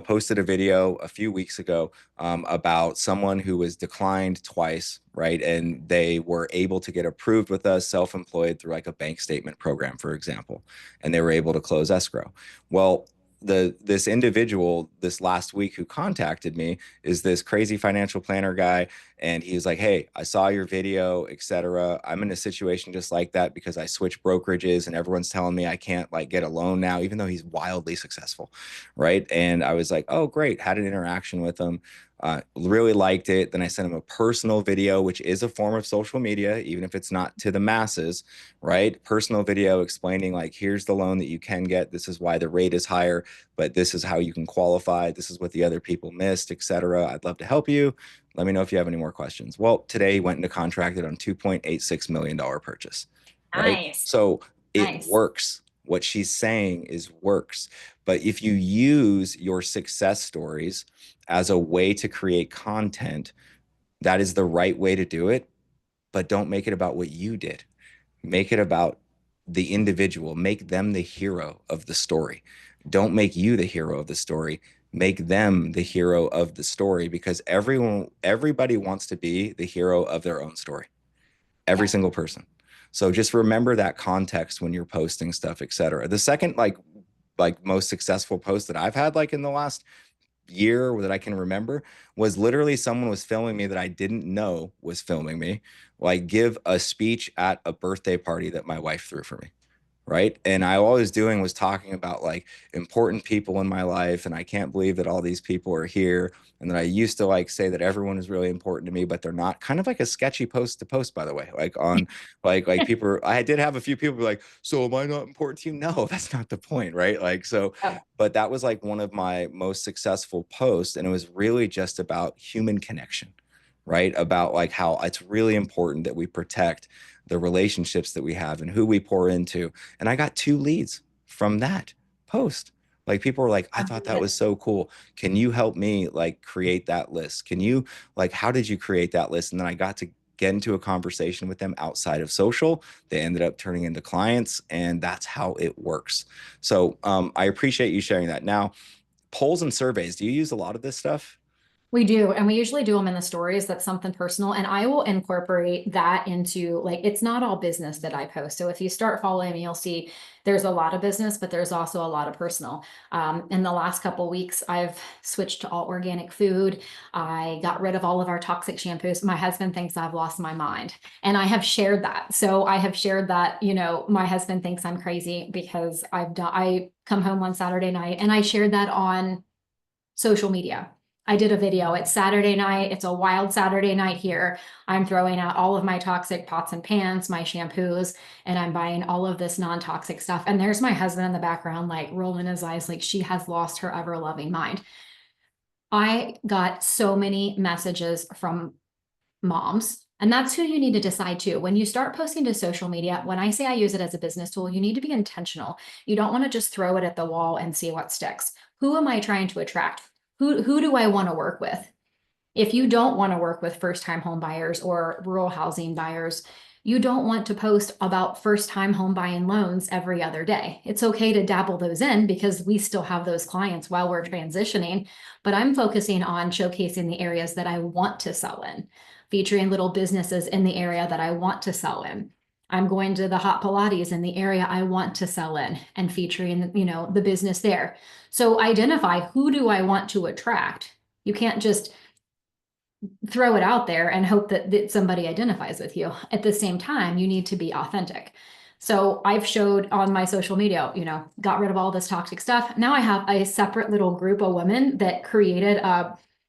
posted a video a few weeks ago about someone who was declined twice, right? And they were able to get approved with us, self-employed through like a bank statement program, for example, and they were able to close escrow. Well, this individual this last week who contacted me is this crazy financial planner guy, and he was like, hey, I saw your video, etc. I'm in a situation just like that because I switched brokerages and everyone's telling me I can't like get a loan now, even though he's wildly successful, right? And I was like, oh great, had an interaction with him, really liked it. Then I sent him a personal video, which is a form of social media, even if it's not to the masses, right? Personal video explaining like, here's the loan that you can get. This is why the rate is higher, but this is how you can qualify. This is what the other people missed, etc. I'd love to help you. Let me know if you have any more questions. Well, today he went into contracted on $2.86 million purchase, right? Nice. So it Nice. works. What she's saying is works. But if you use your success stories as a way to create content, that is the right way to do it. But don't make it about what you did. Make it about the individual. Make them the hero of the story. Don't make you the hero of the story. Make them the hero of the story, because everybody wants to be the hero of their own story. Every Yeah. single person. So just remember that context when you're posting stuff, etc. The second like most successful post that I've had like in the last year that I can remember was literally someone was filming me that I didn't know was filming me, like give a speech at a birthday party that my wife threw for me, right? And I all I was doing was talking about like important people in my life, and I can't believe that all these people are here. And then I used to like say that everyone is really important to me, but they're not. Kind of like a sketchy post to post, by the way. Like on like people, I did have a few people be like, so am I not important to you? No, that's not the point, right? Like so, Oh, but that was like one of my most successful posts, and it was really just about human connection, right? About like how it's really important that we protect the relationships that we have and who we pour into. And I got 2 leads from that post. Like people were like, I thought that was so cool. Can you help me like create that list? Can you like, how did you create that list? And then I got to get into a conversation with them outside of social. They ended up turning into clients, and that's how it works. So I appreciate you sharing that. Now, polls and surveys, do you use a lot of this stuff? we do, and we usually do them in the stories. That's something personal, and I will incorporate that into like it's not all business that I post. So if you start following me, you'll see there's a lot of business, but there's also a lot of personal. In the last couple weeks, I've switched to all organic food. I got rid of all of our toxic shampoos. My husband thinks I've lost my mind, and I have shared that. So I have shared that. My husband thinks I'm crazy because I've done. I come home one Saturday night, and I shared that on social media. I did a video. It's Saturday night. It's a wild Saturday night here. I'm throwing out all of my toxic pots and pans, my shampoos, and I'm buying all of this non-toxic stuff. And there's my husband in the background, like rolling his eyes, like she has lost her ever loving mind. I got so many messages from moms. And that's who you need to decide too. When you start posting to social media, when I say I use it as a business tool, you need to be intentional. You don't want to just throw it at the wall and see what sticks. Who am I trying to attract? Who do I want to work with? If you don't want to work with first-time home buyers or rural housing buyers, you don't want to post about first-time home buying loans every other day. It's okay to dabble those in because we still have those clients while we're transitioning, but I'm focusing on showcasing the areas that I want to sell in, featuring little businesses in the area that I want to sell in. I'm going to the hot Pilates in the area I want to sell in and featuring, the business there. So identify who do I want to attract. You can't just throw it out there and hope that somebody identifies with you. At the same time, you need to be authentic. So I've showed on my social media, got rid of all this toxic stuff. Now I have a separate little group of women that created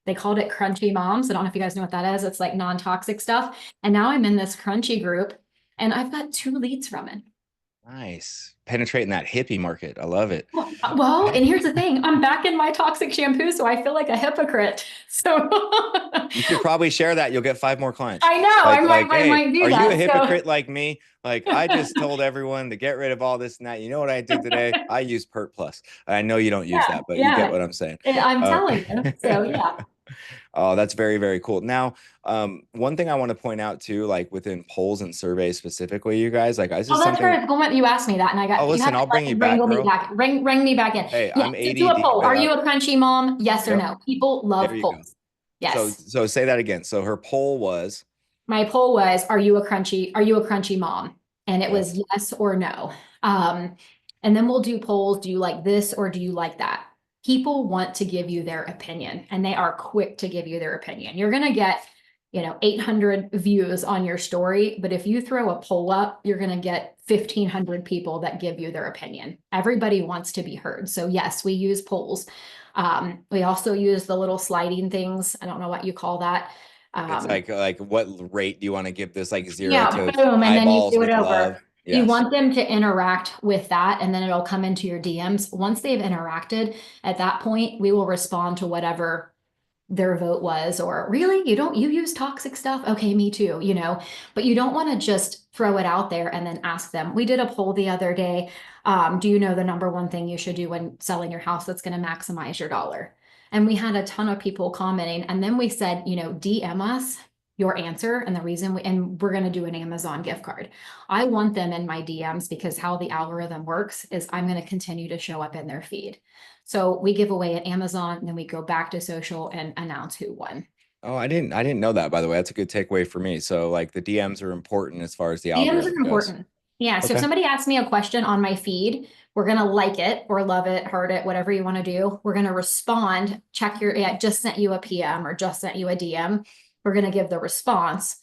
they called it Crunchy Moms. I don't know if you guys know what that is. It's like non-toxic stuff. And now I'm in this Crunchy group and I've got 2 leads from it. Nice. Penetrating that hippie market. I love it. Well, and here's the thing, I'm back in my toxic shampoo, so I feel like a hypocrite. So You should probably share that. You'll get 5 more clients. I know I Hey, might do are you a that. So hypocrite like me? Like, I just told everyone to get rid of all this and that. You know what I did today? I use Pert Plus. I know you don't use yeah, that, but you get yeah. what I'm saying. I'm Uh, telling you. So yeah. oh, that's very, very cool. Now, one thing I want to point out too, like within polls and surveys specifically, you guys, like this Oh, is that's something. right. Going, you asked me that, and Oh, you had listen, to I'll bring you like back, wrangle me girl. back, ring me back in. Hey, Yes, I'm do a ADD, poll. but Are you a crunchy mom? Yes or yep, no? People there love you go. polls. So, Yes. so say that again. So her poll was, My poll was, are you a crunchy mom? And it okay. was yes or no. Um, and then we'll do polls. Do you like this or do you like that? People want to give you their opinion and they are quick to give you their opinion. You're going to get, 800 views on your story, but if you throw a poll up, you're going to get 1,500 people that give you their opinion. Everybody wants to be heard. So yes, we use polls. We also use the little sliding things. I don't know what you call that. It's Um, like what rate do you want to give this? Like 0 Yeah, to boom, and then you eyeballs do it with over. love. You Yes. want them to interact with that, and then it'll come into your DMs. Once they've interacted, at that point, we will respond to whatever their vote was, or really, you use toxic stuff? Okay, me too, but you don't want to just throw it out there and then ask them. We did a poll the other day. Do you know the number one thing you should do when selling your house that's going to maximize your dollar? And we had a ton of people commenting. And then we said, DM us your answer and the reason and we're going to do an Amazon gift card. I want them in my DMs because how the algorithm works is I'm going to continue to show up in their feed. So we give away at Amazon, and then we go back to social and announce who won. Oh, I didn't know that, by the way. That's a good takeaway for me. So like the DMs are important as far as the DMs are algorithm goes. important. Yeah. So if Okay. somebody asks me a question on my feed, we're going to like it or love it, heart it, whatever you want to do. We're going to respond, check yeah, just sent you a PM or just sent you a DM. We're going to give the response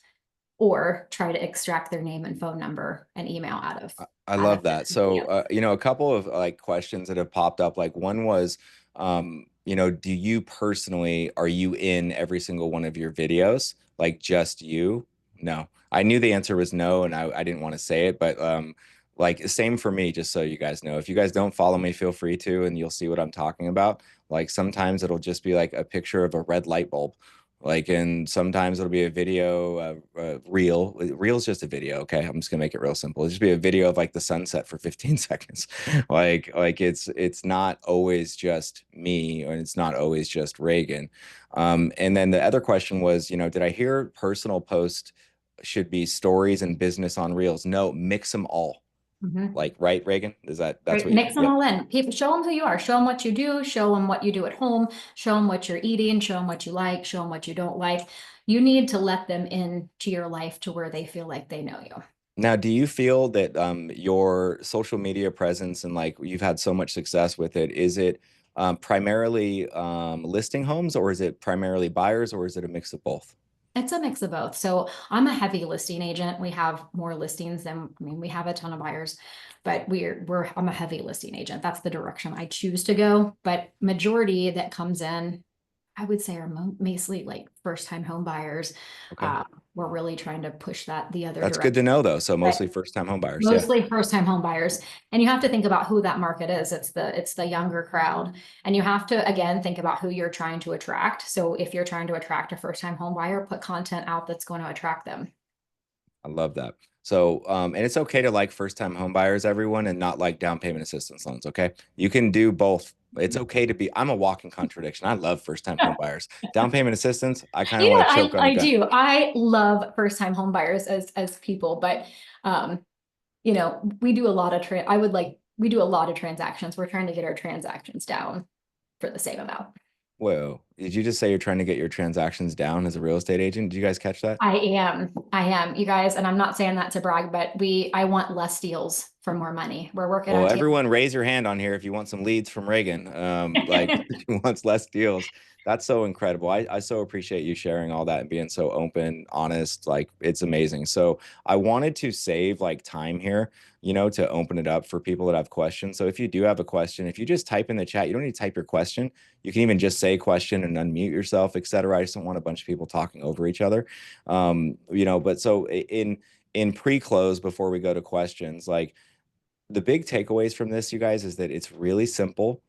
or try to extract their name and phone number and email I out love of that. their So, DM. a couple of like questions that have popped up, like one was, do you personally, are you in every single one of your videos? Like just you? No. I knew the answer was no, and I didn't want to say it, but like same for me, just so you guys know. If you guys don't follow me, feel free to, and you'll see what I'm talking about. Like sometimes it'll just be like a picture of a red light bulb. Like, and sometimes it'll be a video, reel. Reel's just a video. Okay. I'm just gonna make it real simple. It'll just be a video of like the sunset for 15 seconds. Like it's not always just me, and it's not always just Reagan. And then the other question was, did I hear personal post should be stories and business on reels? No, mix them all. Mhm. Like, right, Reagan? That's Right, what you, mix them yep. all in. People, show them who you are. Show them what you do. Show them what you do at home. Show them what you're eating. Show them what you like. Show them what you don't like. You need to let them into your life to where they feel like they know you. Now, do you feel that your social media presence and like you've had so much success with it, is it primarily listing homes, or is it primarily buyers, or is it a mix of both? It's a mix of both. So I'm a heavy listing agent. We have more listings than, we have a ton of buyers, but I'm a heavy listing agent. That's the direction I choose to go. But majority that comes in, I would say, are mostly like first time home buyers. Okay. We're really trying to push that the other That's good direction. to know though. So But mostly first time home buyers. Yeah. mostly first time home buyers. And you have to think about who that market is. It's the younger crowd. And you have to, again, think about who you're trying to attract. So if you're trying to attract a first time home buyer, put content out that's going to attract them. I love that. So, and it's okay to like first time home buyers, everyone, and not like down payment assistance loans. Okay. You can do both. It's okay to be, I'm a walking contradiction. I love first time home buyers. Down payment assistance, I kind of You know want what? to choke on the I gun. do. I love first time home buyers as people, but um, we do a lot of we do a lot of transactions. We're trying to get our transactions down for the same amount. Whoa. Did you just say you're trying to get your transactions down as a real estate agent? Did you guys catch that? I am, you guys, and I'm not saying that to brag, but I want less deals for more money. We're working Well, on taking. everyone raise your hand on here if you want some leads from Reagan. Like she wants less deals. That's so incredible. I so appreciate you sharing all that and being so open, honest. Like it's amazing. So I wanted to save like time here, to open it up for people that have questions. So if you do have a question, if you just type in the chat, you don't need to type your question. You can even just say question and unmute yourself, etc. I just don't want a bunch of people talking over each other. But so in pre-close before we go to questions, like the big takeaways from this, you guys, is that it's really simple.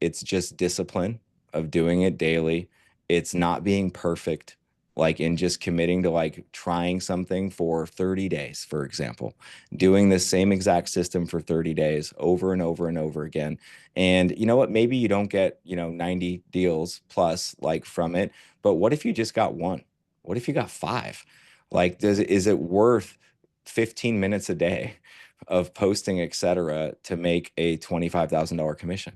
It's just discipline of doing it daily. It's not being perfect, like in just committing to like trying something for 30 days, for example, doing the same exact system for 30 days over and over and over again. And you know what? Maybe you don't get, 90 deals plus like from it, but what if you just got one? What if you got five? Like, is it worth 15 minutes a day of posting, etc., to make a $25,000 commission?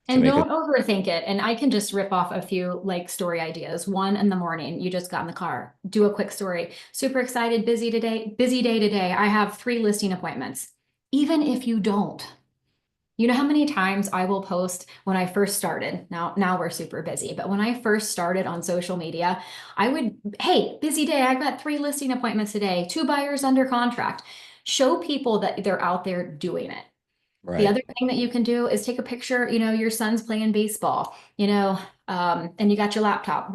To And make a don't overthink it. And I can just rip off a few like story ideas. One in the morning, you just got in the car, do a quick story. Super excited, busy day today. I have 3 listing appointments. Even if you don't, you know how many times I will post when I first started? Now we're super busy, but when I first started on social media, I would, hey, busy day. I've got 3 listing appointments today, 2 buyers under contract. Show people that they're out there doing it. The right. other thing that you can do is take a picture, your son's playing baseball, and you got your laptop,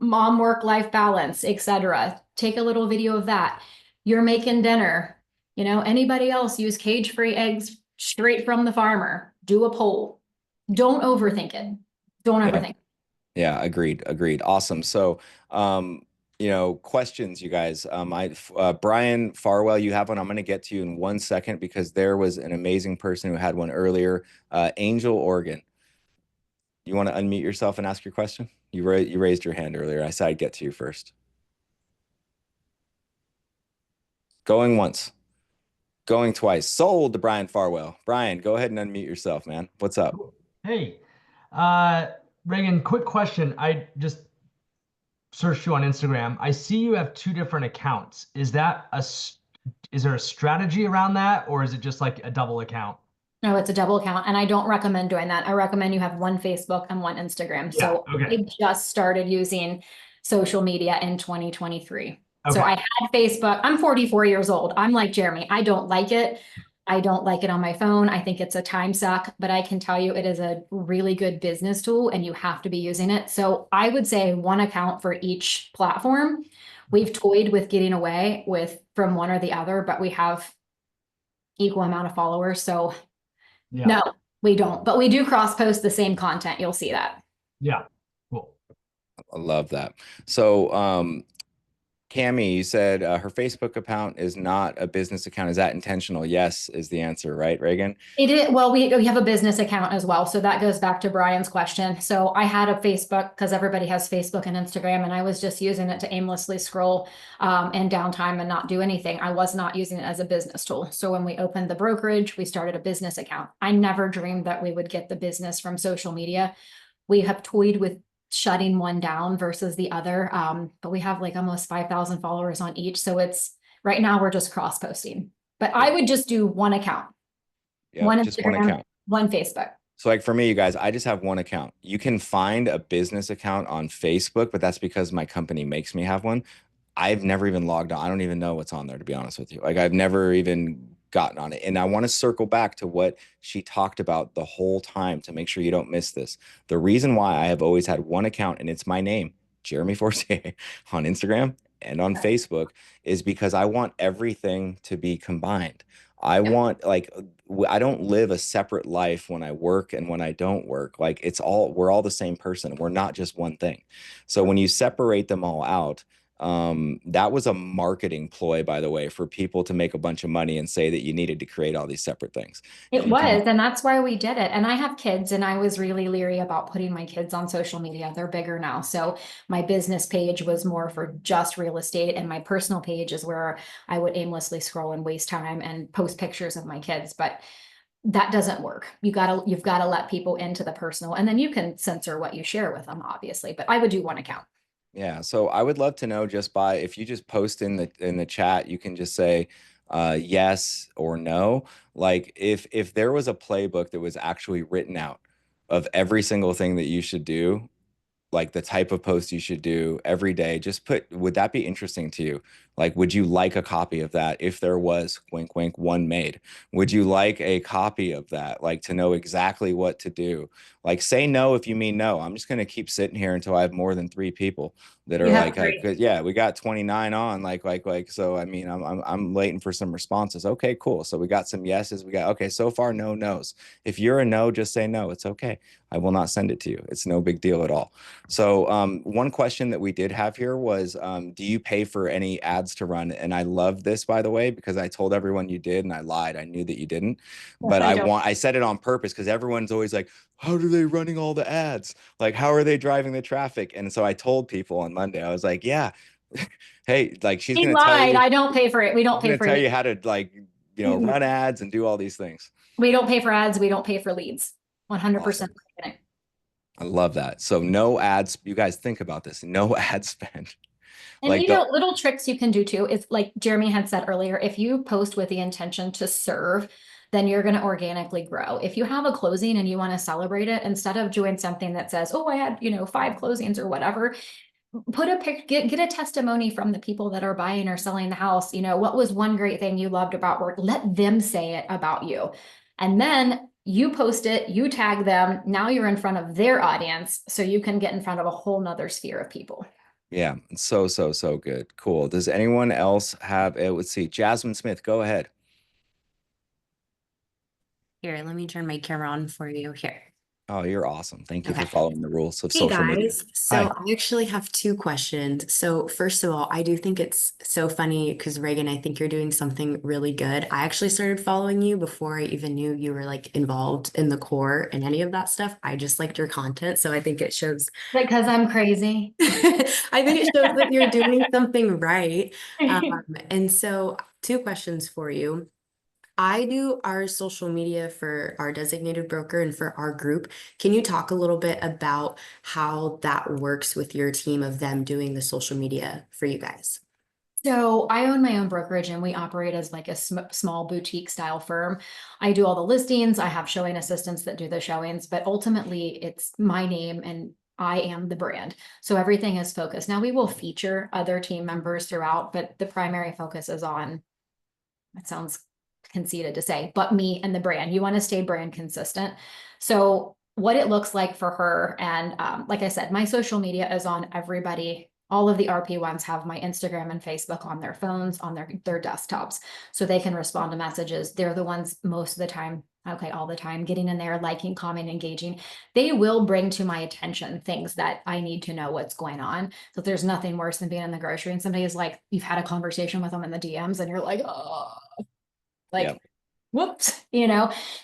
mom, work life balance, etc. Take a little video of that. You're making dinner. Anybody else use cage-free eggs straight from the farmer? Do a poll. Don't overthink it. Don't Yeah. overthink. Yeah, agreed. Awesome. So, questions, you guys. Brian Farwell, you have one. I'm going to get to you in 1 second because there was an amazing person who had one earlier. Angel, Oregon. You want to unmute yourself and ask your question? You raised your hand earlier. I said I'd get to you first. Going once, going twice. Sold to Brian Farwell. Brian, go ahead and unmute yourself, man. What's up? Cool. Hey, uh, Reagan, quick question. I just searched you on Instagram. I see you have 2 different accounts. Is there a strategy around that, or is it just like a double account? No, it's a double account, and I don't recommend doing that. I recommend you have one Facebook and one Instagram. Yeah. So Okay. I just started using social media in 2023. So Okay. I had Facebook. I'm 44 years old. I'm like Jeremy. I don't like it. I don't like it on my phone. I think it's a time suck, but I can tell you it is a really good business tool and you have to be using it. So I would say one account for each platform. We've toyed with getting away with from one or the other, but we have equal amount of followers. So Yeah. no, we don't, but we do cross post the same content. You'll see that. Yeah. Cool. I love that. So, Cami, you said her Facebook account is not a business account. Is that intentional? Yes, is the answer, right, Reagan? It is, well, we have a business account as well. So that goes back to Brian's question. So I had a Facebook because everybody has Facebook and Instagram, and I was just using it to aimlessly scroll in downtime and not do anything. I was not using it as a business tool. So when we opened the brokerage, we started a business account. I never dreamed that we would get the business from social media. We have toyed with shutting one down versus the other, but we have like almost 5,000 followers on each. So it's right now we're just cross posting. But I would just do one account. One Yep, just one Instagram, account. one Facebook. So like for me, you guys, I just have one account. You can find a business account on Facebook, but that's because my company makes me have one. I've never even logged on. I don't even know what's on there, to be honest with you. Like I've never even gotten on it. And I want to circle back to what she talked about the whole time to make sure you don't miss this. The reason why I have always had one account and it's my name, Jeremy Forcier, on Instagram and on Facebook, is because I want everything to be combined. I Yeah. want like I don't live a separate life when I work and when I don't work. Like we're all the same person. We're not just one thing. So when you separate them all out, that was a marketing ploy, by the way, for people to make a bunch of money and say that you needed to create all these separate things. It was, and that's why we did it. And I have kids, and I was really leery about putting my kids on social media. They're bigger now. So my business page was more for just real estate, and my personal page is where I would aimlessly scroll and waste time and post pictures of my kids. But that doesn't work. You've gotta let people into the personal, and then you can censor what you share with them, obviously. But I would do one account. Yeah, so I would love to know just by if you just post in the chat, you can just say yes or no. Like if there was a playbook that was actually written out of every single thing that you should do like the type of post you should do every day. Just put, would that be interesting to you? Like, would you like a copy of that if there was, wink, wink, one made? Would you like a copy of that, like to know exactly what to do? Like, say no if you mean no. I'm just going to keep sitting here until I have more than three people that are You have like, three. yeah, we got 29 on, so I mean, I'm waiting for some responses. Okay, cool. So we got some yeses. We got, okay, so far, no nos. If you're a no, just say no. It's okay. I will not send it to you. It's no big deal at all. So one question that we did have here was, do you pay for any ads to run? And I love this, by the way, because I told everyone you did and I lied. I knew that you didn't. Yes, But I don't. I said it on purpose because everyone's always like, how are they running all the ads? Like, how are they driving the traffic? And so I told people on Monday, I was like, yeah, hey, like He lied. I don't pay for it. We don't she's pay gonna for tell leads. you how to like, run ads and do all these things. We don't pay for ads. We don't pay for leads. 100%. Awesome. I love that. So no ads. You guys think about this. No ad spend. And Like the little tricks you can do too is like Jeremy had said earlier, if you post with the intention to serve, then you're going to organically grow. If you have a closing and you want to celebrate it, instead of doing something that says, oh, I had, 5 closings or whatever, put a pic, get a testimony from the people that are buying or selling the house. What was one great thing you loved about work? Let them say it about you. And then you post it, you tag them. Now you're in front of their audience. So you can get in front of a whole nother sphere of people. Yeah, so good. Cool. Does anyone else have let's see, Jasmine Smith, go ahead. Here, let me turn my camera on for you here. Oh, you're awesome. Thank you for Okay. following the rules of Hey social media. guys, so Hi. I actually have two questions. So first of all, I do think it's so funny because Reagan, I think you're doing something really good. I actually started following you before I even knew you were like involved in the core and any of that stuff. I just liked your content. So I think it shows. Because I'm crazy. I think it shows that you're doing something right. And so two questions for you. I do our social media for our designated broker and for our group. Can you talk a little bit about how that works with your team of them doing the social media for you guys? So I own my own brokerage and we operate as like a small boutique style firm. I do all the listings. I have showing assistants that do the showings, but ultimately it's my name and I am the brand. So everything is focused. Now we will feature other team members throughout, but the primary focus is on, it sounds conceited to say, but me and the brand. You want to stay brand consistent. So what it looks like for her, and like I said, my social media is on everybody. All of the RP ones have my Instagram and Facebook on their phones, on their desktops, so they can respond to messages. They're the ones most of the time, okay, all the time, getting in there, liking, commenting, engaging. They will bring to my attention things that I need to know what's going on. So there's nothing worse than being in the grocery and somebody is like, you've had a conversation with them in the DMs and you're like, oh, like, Yep. whoops,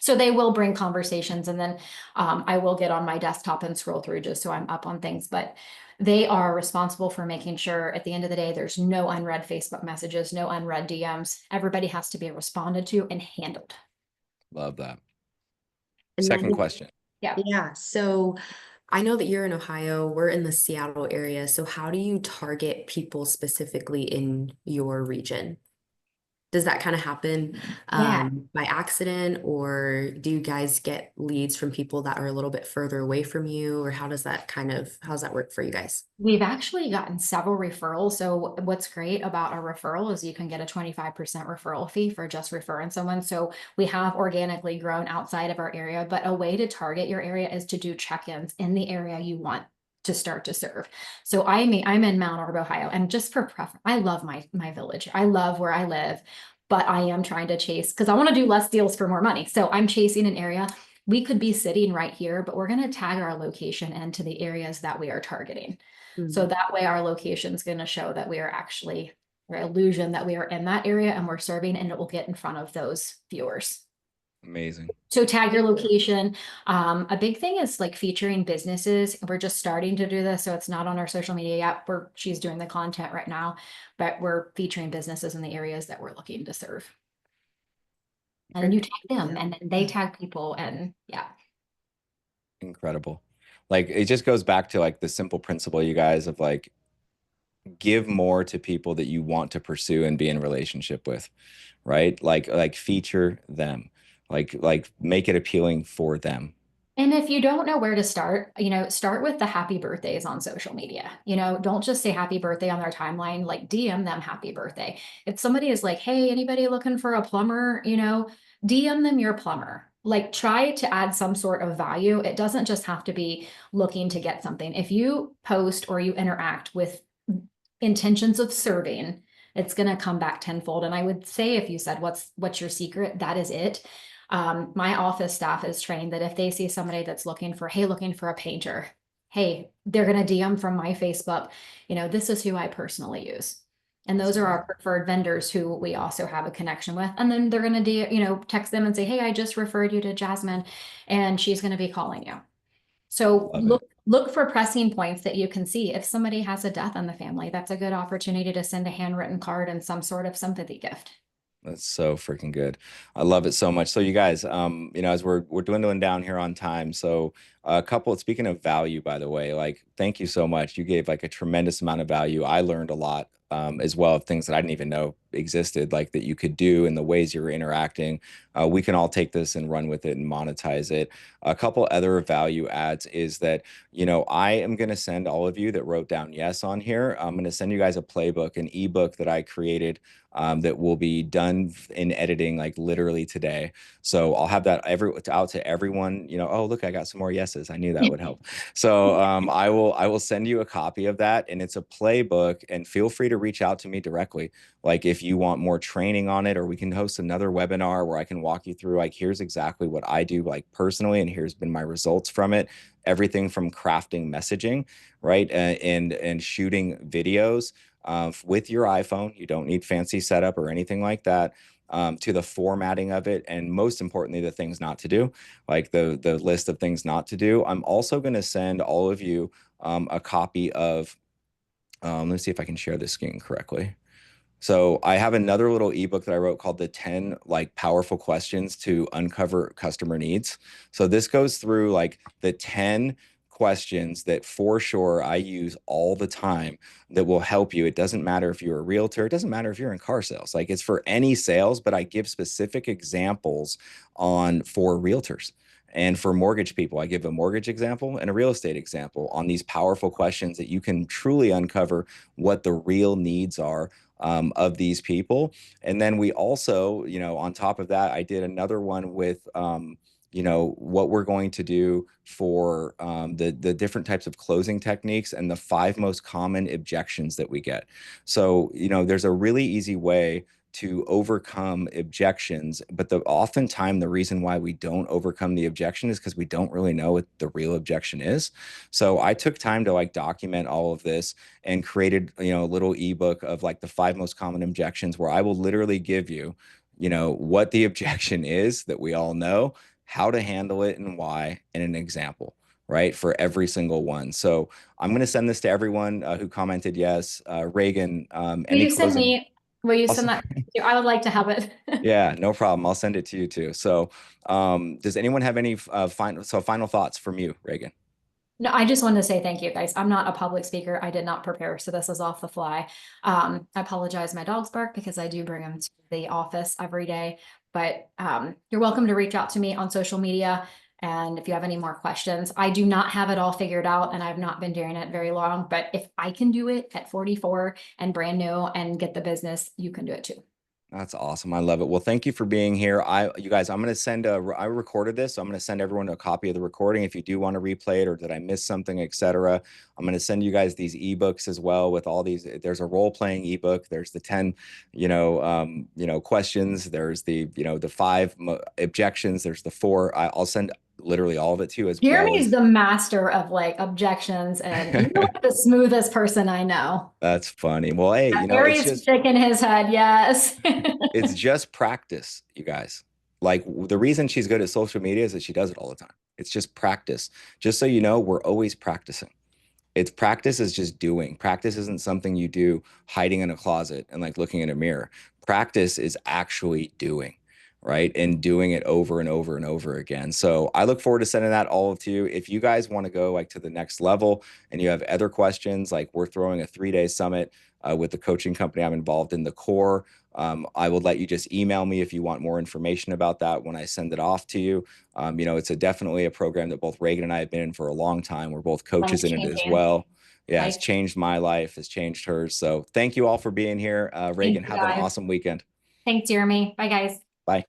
so they will bring conversations and then I will get on my desktop and scroll through just so I'm up on things, but they are responsible for making sure at the end of the day, there's no unread Facebook messages, no unread DMs. Everybody has to be responded to and handled. Love that. And Second then, question. Yeah. yeah, so I know that you're in Ohio, we're in the Seattle area. So how do you target people specifically in your region? Does that kind of happen Yeah. by accident, or do you guys get leads from people that are a little bit further away from you, or how does that work for you guys? We've actually gotten several referrals. So what's great about a referral is you can get a 25% referral fee for just referring someone. So we have organically grown outside of our area, but a way to target your area is to do check-ins in the area you want to start to serve. So I'm in Mount Orb, Ohio, and just for preference, I love my village. I love where I live, but I am trying to chase because I want to do less deals for more money. So I'm chasing an area. We could be sitting right here, but we're going to tag our location into the areas that we are targeting. So that way our location is going to show that we are actually, or illusion that we are in that area and we're serving, and it will get in front of those viewers. Amazing. So tag your location. A big thing is like featuring businesses. We're just starting to do this, so it's not on our social media yet. She's doing the content right now, but we're featuring businesses in the areas that we're looking to serve. And then you tag them, and then they tag people, and yeah. Incredible. Like it just goes back to like the simple principle, you guys, of like give more to people that you want to pursue and be in relationship with, right? Like feature them, like make it appealing for them. And if you don't know where to start, start with the happy birthdays on social media. Don't just say happy birthday on their timeline, like DM them happy birthday. If somebody is like, hey, anybody looking for a plumber, DM them your plumber. Like try to add some sort of value. It doesn't just have to be looking to get something. If you post or you interact with intentions of serving, it's going to come back tenfold. And I would say if you said, what's your secret? That is it. My office staff is trained that if they see somebody that's looking for a painter, hey, they're going to DM from my Facebook, this is who I personally use. And those are our preferred vendors who we also have a connection with. And then they're going to, text them and say, hey, I just referred you to Jasmine and she's going to be calling you. So look for pressing points that you can see. If somebody has a death in the family, that's a good opportunity to send a handwritten card and some sort of sympathy gift. That's so freaking good. I love it so much. So you guys, as we're dwindling down here on time. So speaking of value, by the way, like, thank you so much. You gave like a tremendous amount of value. I learned a lot as well of things that I didn't even know existed, like that you could do and the ways you're interacting. We can all take this and run with it and monetize it. A couple other value adds is that, I am going to send all of you that wrote down yes on here. I'm going to send you guys a playbook, an ebook that I created that will be done in editing like literally today. So I'll have that out to everyone, oh, look, I got some more yeses. I knew that would help. So I will send you a copy of that, and it's a playbook, and feel free to reach out to me directly. Like if you want more training on it, or we can host another webinar where I can walk you through like, here's exactly what I do like personally, and here's been my results from it. Everything from crafting messaging, right? And shooting videos with your iPhone. You don't need fancy setup or anything like that. To the formatting of it, and most importantly, the things not to do, like the list of things not to do. I'm also going to send all of you a copy of, let's see if I can share this screen correctly. So I have another little ebook that I wrote called the 10 like powerful questions to uncover customer needs. So this goes through like the 10 questions that for sure I use all the time that will help you. It doesn't matter if you're a realtor, it doesn't matter if you're in car sales, like it's for any sales, but I give specific examples for realtors. And for mortgage people, I give a mortgage example and a real estate example on these powerful questions that you can truly uncover what the real needs are of these people. And then we also, on top of that, I did another one with, what we're going to do for the different types of closing techniques and the 5 most common objections that we get. So, there's a really easy way to overcome objections, but oftentimes the reason why we don't overcome the objection is because we don't really know what the real objection is. So I took time to like document all of this and created, a little ebook of like the 5 most common objections, where I will literally give you, what the objection is that we all know, how to handle it and why, and an example, right, for every single one. So I'm going to send this to everyone who commented yes. Reagan, any closing? Will you send that? I would like to have it. Yeah, no problem. I'll send it to you too. So does anyone have any final thoughts from you, Reagan? No, I just wanted to say thank you, guys. I'm not a public speaker. I did not prepare, so this is off the fly. I apologize. My dogs bark because I do bring them to the office every day. But you're welcome to reach out to me on social media. And if you have any more questions, I do not have it all figured out, and I've not been doing it very long. But if I can do it at 44 and brand new and get the business, you can do it too. That's awesome. I love it. Well, thank you for being here. You guys, I'm going to send I recorded this, so I'm going to send everyone a copy of the recording. If you do want to replay it, or did I miss something, etc., I'm going to send you guys these ebooks as well with all these. There's a role-playing ebook. There's the 10, questions. There's the, the 5 objections. There's the 4. I'll send literally all of it to you as well. Jeremy's the master of like objections, and you're like the smoothest person I know. That's funny. Well, hey, Harry's it's just shaking his head. Yes. it's just practice, you guys. Like the reason she's good at social media is that she does it all the time. It's just practice. Just so you know, we're always practicing. It's practice is just doing. Practice isn't something you do hiding in a closet and like looking in a mirror. Practice is actually doing, right? And doing it over and over and over again. So I look forward to sending that all to you. If you guys want to go like to the next level and you have other questions, like we're throwing a 3-day summit with the coaching company I'm involved in, the core. I will let you just email me if you want more information about that when I send it off to you. You know, it's definitely a program that both Reagan and I have been in for a long time. We're both coaches in it as well. Yeah, it's changed my life, has changed hers. So thank you all for being here. Reagan, have an awesome weekend. Thanks, Jeremy. Bye, guys. Bye.